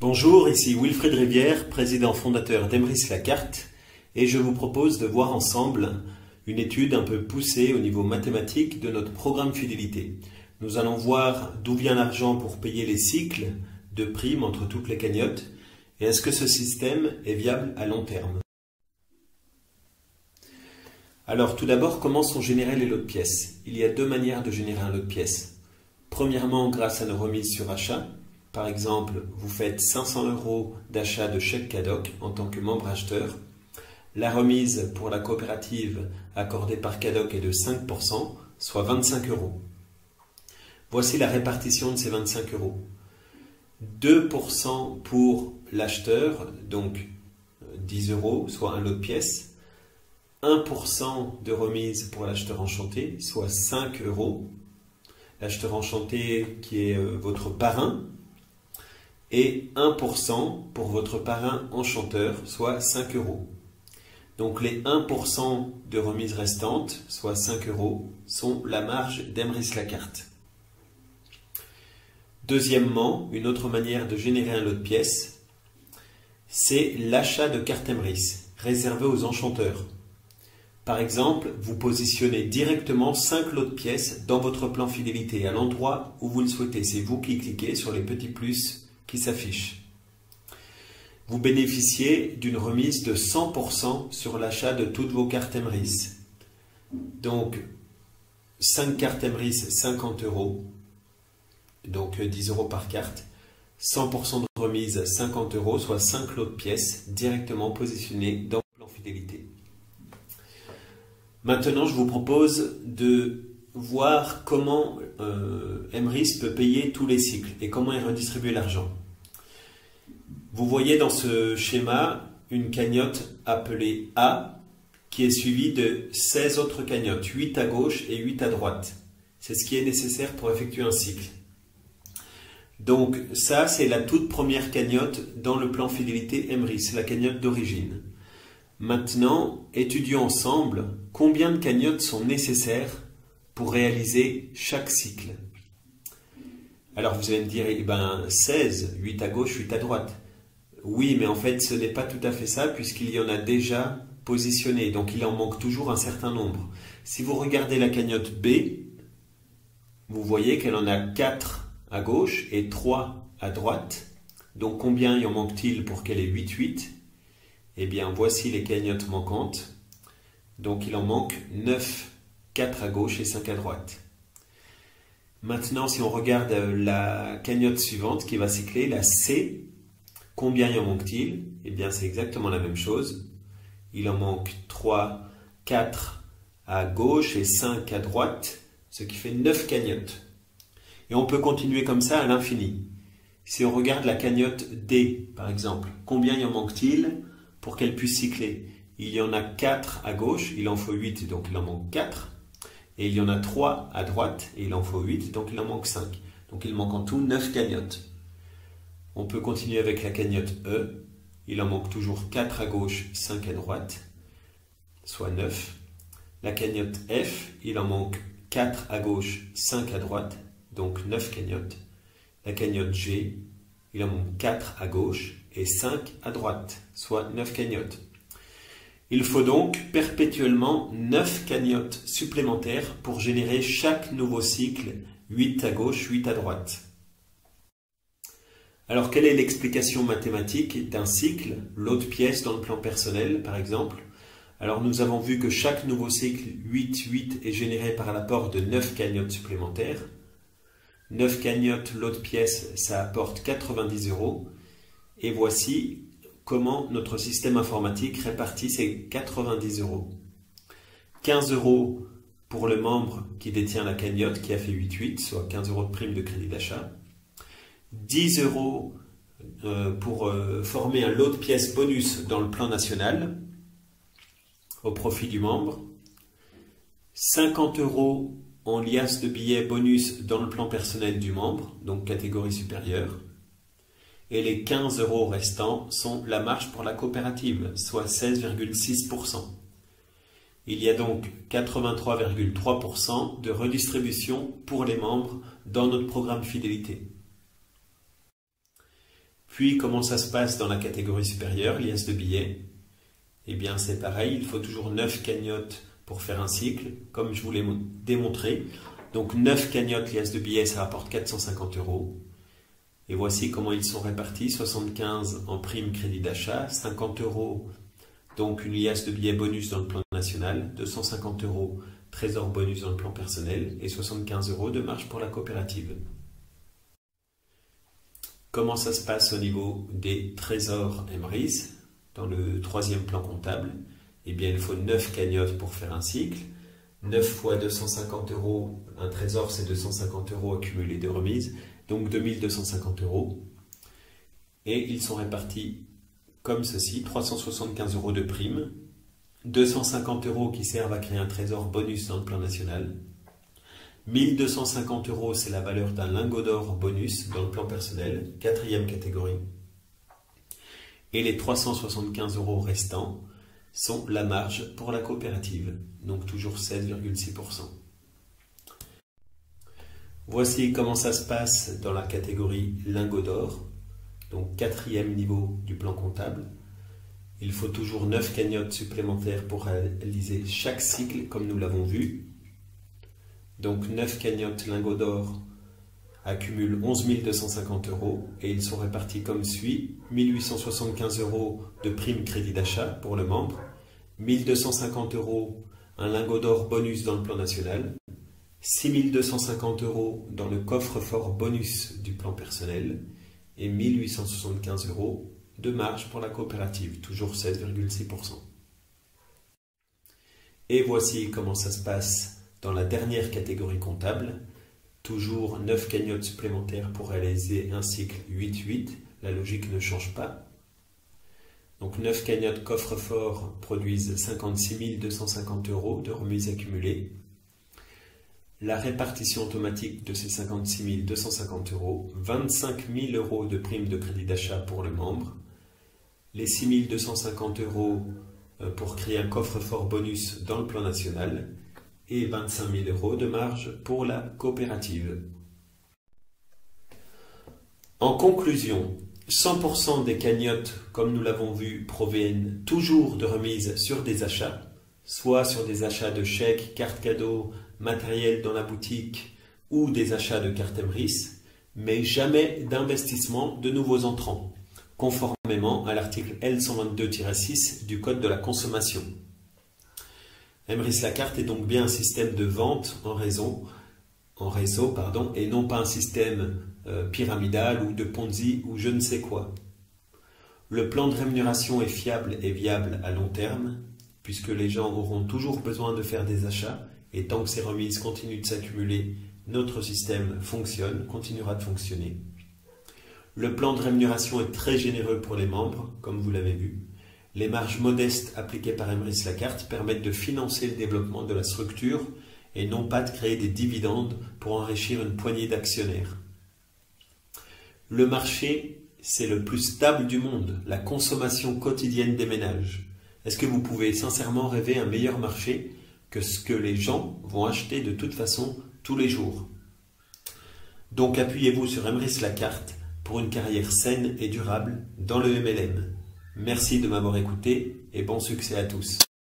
Bonjour, ici Wilfried Rivière, président fondateur d'Emrys Lacarte, et je vous propose de voir ensemble une étude un peu poussée au niveau mathématique de notre programme fidélité. Nous allons voir d'où vient l'argent pour payer les cycles de primes entre toutes les cagnottes, et est-ce que ce système est viable à long terme. Alors tout d'abord, comment sont générés les lots de pièces? Il y a deux manières de générer un lot de pièces. Premièrement, grâce à nos remises sur achat. Par exemple, vous faites 500 € d'achat de chèque Cadoc en tant que membre acheteur. La remise pour la coopérative accordée par Cadoc est de 5%, soit 25 €. Voici la répartition de ces 25 €. 2% pour l'acheteur, donc 10 €, soit un lot de pièces. 1% de remise pour l'acheteur enchanté, soit 5 €. L'acheteur enchanté qui est votre parrain. Et 1% pour votre parrain enchanteur, soit 5 €. Donc les 1% de remise restante, soit 5 €, sont la marge d'Emrys Lacarte. Deuxièmement, une autre manière de générer un lot de pièces, c'est l'achat de cartes Emrys, réservées aux enchanteurs. Par exemple, vous positionnez directement 5 lots de pièces dans votre plan fidélité, à l'endroit où vous le souhaitez. C'est vous qui cliquez sur les petits plus qui s'affiche. Vous bénéficiez d'une remise de 100% sur l'achat de toutes vos cartes Emrys. Donc, 5 cartes Emrys, 50 €, donc 10 € par carte. 100% de remise, 50 €, soit 5 lots de pièces directement positionnés dans le plan fidélité. Maintenant, je vous propose de voir comment Emrys peut payer tous les cycles et comment il redistribue l'argent. Vous voyez dans ce schéma une cagnotte appelée A qui est suivie de 16 autres cagnottes, 8 à gauche et 8 à droite. C'est ce qui est nécessaire pour effectuer un cycle. Donc ça, c'est la toute première cagnotte dans le plan fidélité Emrys, la cagnotte d'origine. Maintenant, étudions ensemble combien de cagnottes sont nécessaires pour réaliser chaque cycle. Alors vous allez me dire, 16, 8 à gauche, 8 à droite. Oui, mais en fait ce n'est pas tout à fait ça puisqu'il y en a déjà positionné, donc il en manque toujours un certain nombre. Si vous regardez la cagnotte B, vous voyez qu'elle en a 4 à gauche et 3 à droite. Donc combien y en manque-t-il pour qu'elle ait 8-8? Eh bien voici les cagnottes manquantes. Donc il en manque 9. 4 à gauche et 5 à droite. Maintenant, si on regarde la cagnotte suivante qui va cycler, la C, combien y en manque-t-il? Eh bien, c'est exactement la même chose. Il en manque 3, 4 à gauche et 5 à droite, ce qui fait 9 cagnottes. Et on peut continuer comme ça à l'infini. Si on regarde la cagnotte D, par exemple, combien y en manque-t-il pour qu'elle puisse cycler? Il y en a 4 à gauche, il en faut 8, donc il en manque 4. Et il y en a 3 à droite, et il en faut 8, donc il en manque 5. Donc il manque en tout 9 cagnottes. On peut continuer avec la cagnotte E. Il en manque toujours 4 à gauche, 5 à droite, soit 9. La cagnotte F, il en manque 4 à gauche, 5 à droite, donc 9 cagnottes. La cagnotte G, il en manque 4 à gauche et 5 à droite, soit 9 cagnottes. Il faut donc perpétuellement 9 cagnottes supplémentaires pour générer chaque nouveau cycle, 8 à gauche, 8 à droite. Alors, quelle est l'explication mathématique d'un cycle, lot de pièces dans le plan personnel, par exemple? Alors, nous avons vu que chaque nouveau cycle, 8-8, est généré par l'apport de 9 cagnottes supplémentaires. 9 cagnottes, lot de pièces, ça apporte 90 €. Et voici comment notre système informatique répartit ces 90 €. 15 € pour le membre qui détient la cagnotte qui a fait 8-8, soit 15 € de prime de crédit d'achat. 10 € pour former un lot de pièces bonus dans le plan national au profit du membre. 50 € en liasse de billets bonus dans le plan personnel du membre, donc catégorie supérieure. Et les 15 € restants sont la marge pour la coopérative, soit 16,6%. Il y a donc 83,3% de redistribution pour les membres dans notre programme fidélité. Puis, comment ça se passe dans la catégorie supérieure, liasse de billets? Eh bien, c'est pareil, il faut toujours 9 cagnottes pour faire un cycle, comme je vous l'ai démontré. Donc, 9 cagnottes liasse de billets, ça rapporte 450 €. Et voici comment ils sont répartis. 75 en prime crédit d'achat, 50 €, donc une liasse de billets bonus dans le plan national, 250 € trésor bonus dans le plan personnel et 75 € de marge pour la coopérative. Comment ça se passe au niveau des trésors Emrys dans le troisième plan comptable? Eh bien, il faut 9 cagnottes pour faire un cycle. 9 fois 250 €, un trésor c'est 250 € accumulés de remise, donc 2250 €. Et ils sont répartis comme ceci, 375 € de prime, 250 € qui servent à créer un trésor bonus dans le plan national, 1250 € c'est la valeur d'un lingot d'or bonus dans le plan personnel, quatrième catégorie. Et les 375 € restants sont la marge pour la coopérative, donc toujours 16,6%. Voici comment ça se passe dans la catégorie lingot d'or, donc quatrième niveau du plan comptable. Il faut toujours 9 cagnottes supplémentaires pour réaliser chaque cycle comme nous l'avons vu. Donc 9 cagnottes lingots d'or accumulent 11 250 € et ils sont répartis comme suit. 1875 € de prime crédit d'achat pour le membre, 1250 € un lingot d'or bonus dans le plan national, 6250 € dans le coffre-fort bonus du plan personnel et 1875 € de marge pour la coopérative, toujours 16,6%. Et voici comment ça se passe dans la dernière catégorie comptable. Toujours 9 cagnottes supplémentaires pour réaliser un cycle 8-8. La logique ne change pas. Donc 9 cagnottes coffre-fort produisent 56 250 € de remise accumulée. La répartition automatique de ces 56 250 €, 25 000 € de prime de crédit d'achat pour le membre, les 6 250 € pour créer un coffre-fort bonus dans le plan national et 25 000 € de marge pour la coopérative. En conclusion, 100% des cagnottes, comme nous l'avons vu, proviennent toujours de remises sur des achats, soit sur des achats de chèques, cartes cadeaux, matériel dans la boutique ou des achats de cartes Emrys, mais jamais d'investissement de nouveaux entrants, conformément à l'article L122-6 du Code de la consommation. Emrys la carte est donc bien un système de vente en réseau, et non pas un système pyramidal ou de Ponzi ou je ne sais quoi. Le plan de rémunération est fiable et viable à long terme, puisque les gens auront toujours besoin de faire des achats, et tant que ces remises continuent de s'accumuler, notre système continuera de fonctionner. Le plan de rémunération est très généreux pour les membres, comme vous l'avez vu. Les marges modestes appliquées par Emrys la carte permettent de financer le développement de la structure et non pas de créer des dividendes pour enrichir une poignée d'actionnaires. Le marché, c'est le plus stable du monde, la consommation quotidienne des ménages. Est-ce que vous pouvez sincèrement rêver un meilleur marché que ce que les gens vont acheter de toute façon tous les jours? Donc appuyez-vous sur Emrys la carte pour une carrière saine et durable dans le MLM. Merci de m'avoir écouté et bon succès à tous.